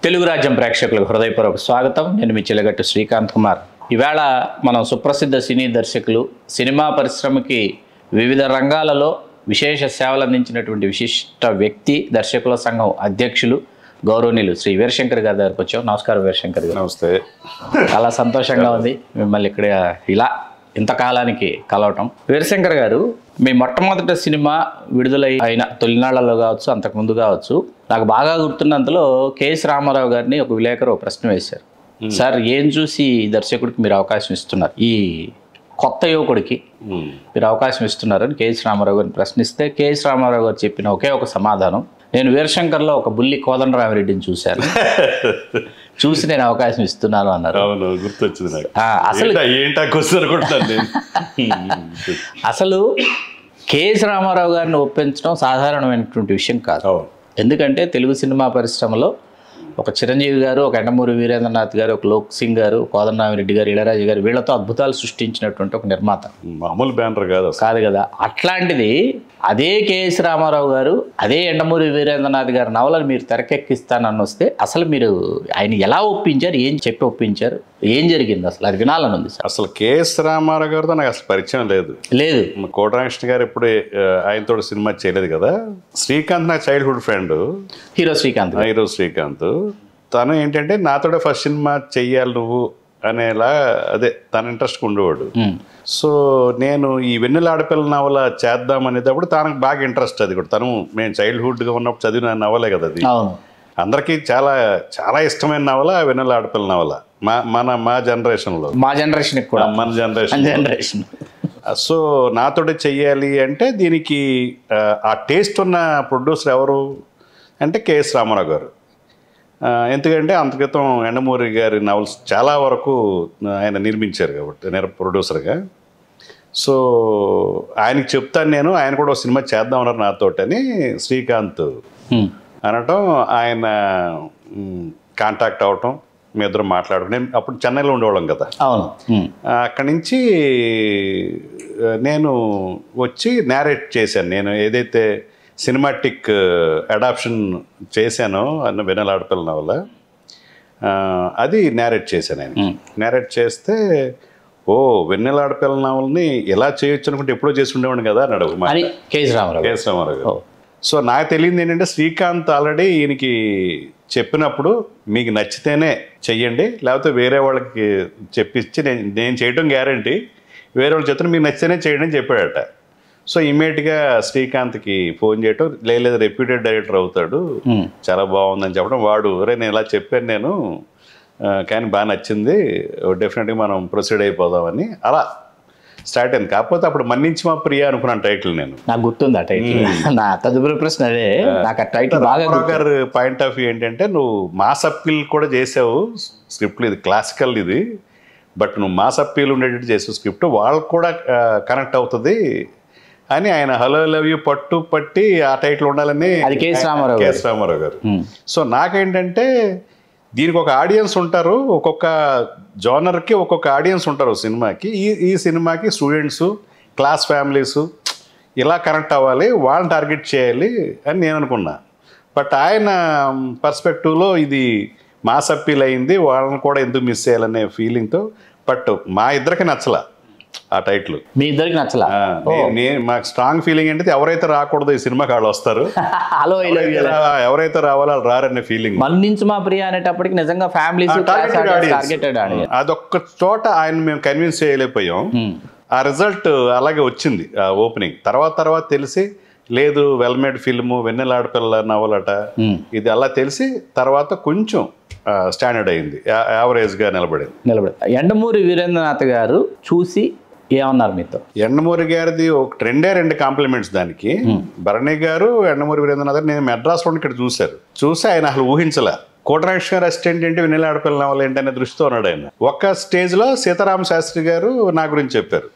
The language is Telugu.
తెలుగు రాజ్యం ప్రేక్షకులకు హృదయపూర్వక స్వాగతం. నేను మీ చిలగట్టు శ్రీకాంత్ కుమార్. ఈవేళ మనం సుప్రసిద్ధ సినీ దర్శకులు, సినిమా పరిశ్రమకి వివిధ రంగాలలో విశేష సేవలు అందించినటువంటి విశిష్ట వ్యక్తి, దర్శకుల సంఘం అధ్యక్షులు గౌరవనీయులు శ్రీ వీరశంకర్ గారి దగ్గరకు వచ్చాం. నమస్కారం వీరశంకర్ గారు. నమస్తే. చాలా సంతోషంగా ఉంది మిమ్మల్ని ఇక్కడ ఇలా ఇంతకాలానికి కలవటం. వీరశంకర్ గారు, మీ మొట్టమొదటి సినిమా విడుదల అయిన తొలినాళ్లలో కావచ్చు, అంతకుముందు కావచ్చు, నాకు బాగా గుర్తున్నంతలో కేఎస్ రామారావు గారిని ఒక విలేకరు ఒక ప్రశ్న వేశారు. సార్, ఏం చూసి దర్శకుడికి మీరు అవకాశం ఇస్తున్నారు, ఈ కొత్త యువకుడికి మీరు అవకాశం ఇస్తున్నారని కేఎస్ రామారావు గారిని ప్రశ్నిస్తే కేఎస్ రామారావు గారు చెప్పిన ఒకే ఒక సమాధానం, నేను వీరశంకర్లో ఒక బుల్లి కోదండరామిరెడ్డిని చూశాను, చూసి నేను అవకాశం ఇస్తున్నాను అన్నారు. అవును, గుర్తొచ్చింది నాకు. అసలు కేఎస్ రామారావు గారిని ఒప్పించడం సాధారణమైనటువంటి విషయం కాదు. ఎందుకంటే తెలుగు సినిమా పరిశ్రమలో ఒక చిరంజీవి గారు, ఒక ఎండమూరి వీరేంద్రనాథ్ గారు, ఒక లోక్ సింగ్ గారు, కోదండరామిరెడ్డి గారు, ఇళయరాజు గారు, వీళ్ళతో అద్భుతాలు సృష్టించినటువంటి ఒక నిర్మాత. మామూలు బ్యానర్ కాదు కదా. అట్లాంటిది అదే కేఎస్ రామారావు గారు, అదే ఎండమూరి వీరేంద్రనాథ్ గారి నవలను మీరు తెరకెక్కిస్తానని వస్తే అసలు మీరు ఆయన ఎలా ఒప్పించారు, ఏం చెప్పి ఒప్పించారు, ఏం జరిగింది అసలు అది వినాలని ఉంది సార్. అసలు కేఎస్ రామారావు గారితో నాకు అసలు పరిచయం లేదు. కోటరామకృష్ణ గారు ఎప్పుడు ఆయనతో సినిమా చేయలేదు కదా. శ్రీకాంత్ నా చైల్డ్హుడ్ ఫ్రెండ్, హీరో శ్రీకాంత్. తను ఏంటంటే నాతోడే ఫస్ట్ సినిమా చెయ్యాలి నువ్వు అనేలా, అదే తన ఇంట్రెస్ట్ ఉండేవాడు. సో నేను ఈ వెన్నెల ఆడపిల్ల నవల చేద్దాం అనేటప్పుడు తనకు బాగా ఇంట్రెస్ట్. అది కూడా తను మేము చైల్డ్హుడ్గా ఉన్నప్పుడు చదివిన నవలే కదా అది. అందరికీ చాలా చాలా ఇష్టమైన నవల వెన్నెల ఆడపిల్ల నవల. మా జనరేషన్లో, మన జనరేషన్. సో నాతోటే చెయ్యాలి అంటే దీనికి ఆ టేస్ట్ ఉన్న ప్రొడ్యూసర్ ఎవరు అంటే కేఎస్ రామారావు గారు. ఎందుకంటే అంత క్రితం ఎండమూరి గారి నవల్స్ చాలా వరకు ఆయన నిర్మించారు కాబట్టి ప్రొడ్యూసర్గా. సో ఆయనకి చెప్తాను నేను, ఆయన కూడా ఒక సినిమా చేద్దాం అన్నారు నాతోటి అని శ్రీకాంత్ అనటం, ఆయన కాంటాక్ట్ అవటం, మీ ఇద్దరు మాట్లాడుకుని, నేను అప్పుడు చెన్నైలో ఉండేవాళ్ళం కదా. అక్కడి నుంచి నేను వచ్చి నేరేట్ చేశాను. నేను ఏదైతే సినిమాటిక్ అడాప్షన్ చేశానో అన్న వెన్నెల ఆడపిల్ల నవల, అది నేరేట్ చేశాను. ఆయన నేరేట్ చేస్తే, ఓ వెన్నెల ఆడపిల్ల నవల్ని ఎలా చేయొచ్చు అనుకుంటే ఎప్పుడో చేసి ఉండేవాడిని కదా అన్నాడు కేఎస్ రామారావు గారు. సో నాకు తెలియదు ఏంటంటే శ్రీకాంత్ ఆల్రెడీ ఈయనకి చెప్పినప్పుడు మీకు నచ్చితేనే చెయ్యండి, లేకపోతే వేరే వాళ్ళకి చెప్పించి నేను చేయడం గ్యారంటీ, వేరే వాళ్ళు చెప్తే మీకు నచ్చితేనే చేయండి అని చెప్పాడట. సో ఇమ్మీడియట్గా శ్రీకాంత్కి ఫోన్ చేయటం, లేదు రెప్యూటెడ్ డైరెక్టర్ అవుతాడు, చాలా బాగుందని చెప్పడం, వాడు నేను ఇలా చెప్పాను నేను, కానీ బాగా నచ్చింది, డెఫినెట్గా మనం ప్రొసీడ్ అయిపోదామని అలా స్టార్ట్ అయింది. కాకపోతే అప్పుడు మన్నించి మా ప్రియ అనుకున్నాను టైటిల్. నేను నాకు గుర్తుంది ఆ టైటిల్. నా తదుపరి ప్రశ్న అదే, నాకు ఆ టైటిల్ బాగా గారు పాయింట్ ఆఫ్ వ్యూ ఏంటంటే, నువ్వు మాస్ అప్పీల్ కూడా చేసావు స్క్రిప్ట్లో, ఇది క్లాసికల్ ఇది, బట్ నువ్వు మాస్ అప్పీల్ ఉండేటట్టు చేసావు స్క్రిప్ట్, వాళ్ళకు కూడా కనెక్ట్ అవుతుంది అని ఆయన హలో లవ్ యూ పట్టి ఆ టైటిల్ ఉండాలని కేఎస్ రామారావు గారు. సో నాకేంటంటే దీనికి ఒక ఆడియన్స్ ఉంటారు, ఒక్కొక్క జోనర్కి ఒక్కొక్క ఆడియన్స్ ఉంటారు సినిమాకి. ఈ సినిమాకి స్టూడెంట్స్, క్లాస్ ఫ్యామిలీస్ ఇలా కనెక్ట్ అవ్వాలి, వాళ్ళని టార్గెట్ చేయాలి అని నేను అనుకున్నా. బట్ ఆయన పర్స్పెక్టివ్లో ఇది మాస్ అప్పీల్ అయింది, వాళ్ళని కూడా ఎందుకు మిస్ చేయాలనే ఫీలింగ్తో. బట్ మా ఇద్దరికి నచ్చలా ఆ టైటిల్. మీ ఇద్దరికి నచ్చలా? మాకు స్ట్రాంగ్ ఫీలింగ్ ఏంటంటే ఎవరైతే రాకూడదు ఈ సినిమాకి వాళ్ళు వస్తారు, ఎవరైతే రావాలో వాళ్ళు రారనే ఫీలింగ్. మన్నించి మా ప్రియ అనేటప్పటికి నిజంగా ఫ్యామిలీస్ అదొక్క చోట ఆయన మేము కన్విన్స్ చేయలేకపోయాం. ఆ రిజల్ట్ అలాగే వచ్చింది ఆ ఓపెనింగ్. తర్వాత తెలిసి లేదు వెల్ మేడ్ ఫిల్మ్, వెన్నెల ఆడపిల్ల నవలట, ఇది అలా తెలిసి తర్వాత కొంచెం స్టాండర్డ్ అయింది, యావరేజ్గా నిలబడింది. ఎండమూరి వీరేంద్రనాథ్ గారు చూసి ఏమన్నారు మీతో? ఎండమూరి గారిది ఒక రెండు కాంప్లిమెంట్స్ దానికి. భరణి గారు ఎండమూరి వీరేంద్రనాథ్ గారు నేను మెడ్రాస్లో ఇక్కడ చూసి ఆయన అసలు ఊహించలే. కోటరామకృష్ణ గారు అసిస్టెంట్ ఏంటి, వెన్నెల ఆడపిల్ల నవల ఏంటి అనే దృష్టితో ఉన్నాడు ఆయన. ఒక్క స్టేజ్లో సీతారామ శాస్త్రి గారు నా గురించి చెప్పారు.